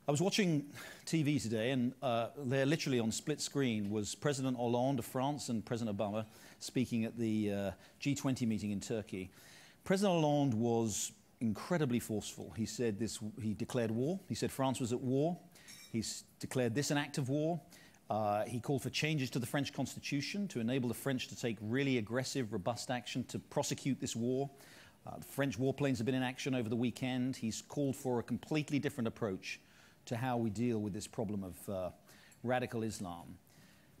I was watching TV today, and there literally on split screen was President Hollande of France and President Obama speaking at the G20 meeting in Turkey. President Hollande was incredibly forceful. He said he declared war. He said France was at war. He's declared this an act of war. He called for changes to the French constitution to enable the French to take really aggressive, robust action to prosecute this war. The French warplanes have been in action over the weekend. He's called for a completely different approach to how we deal with this problem of radical Islam.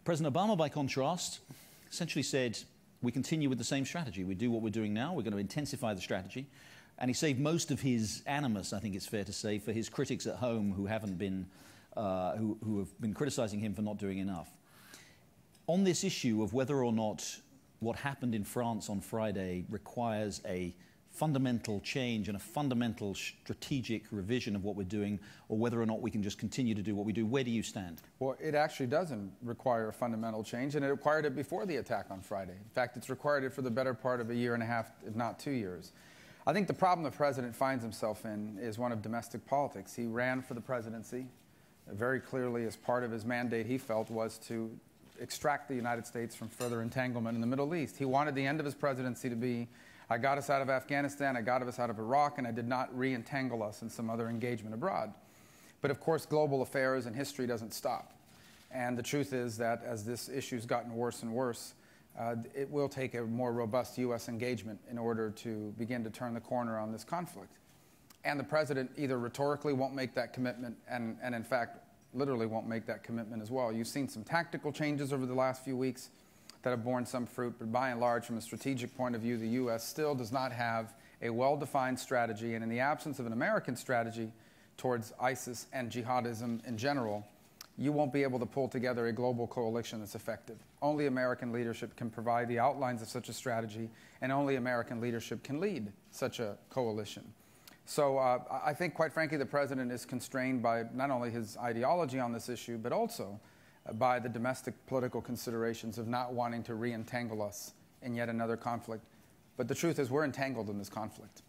President Obama, by contrast, essentially said, we continue with the same strategy. We do what we're doing now. We're going to intensify the strategy. And he saved most of his animus, I think it's fair to say, for his critics at home who haven't been, who have been criticizing him for not doing enough. On this issue of whether or not what happened in France on Friday requires a fundamental change and a fundamental strategic revision of what we're doing, or whether or not we can just continue to do what we do, where do you stand? Well, it actually doesn't require a fundamental change, and it required it before the attack on Friday. In fact, it's required it for the better part of a year and a half, if not 2 years. I think the problem the president finds himself in is one of domestic politics. He ran for the presidency. Very clearly, as part of his mandate, he felt was to extract the United States from further entanglement in the Middle East. He wanted the end of his presidency to be, I got us out of Afghanistan, I got us out of Iraq, and I did not re-entangle us in some other engagement abroad. But of course, global affairs and history doesn't stop. And the truth is that as this issue's gotten worse and worse, it will take a more robust U.S. engagement in order to begin to turn the corner on this conflict. And the president either rhetorically won't make that commitment and in fact, literally won't make that commitment as well. You've seen some tactical changes over the last few weeks that have borne some fruit, but by and large, from a strategic point of view, the U.S. still does not have a well-defined strategy, and in the absence of an American strategy towards ISIS and jihadism in general, you won't be able to pull together a global coalition that's effective. Only American leadership can provide the outlines of such a strategy, and only American leadership can lead such a coalition. So I think, quite frankly, the president is constrained by not only his ideology on this issue, but also by the domestic political considerations of not wanting to re-entangle us in yet another conflict. But the truth is we're entangled in this conflict.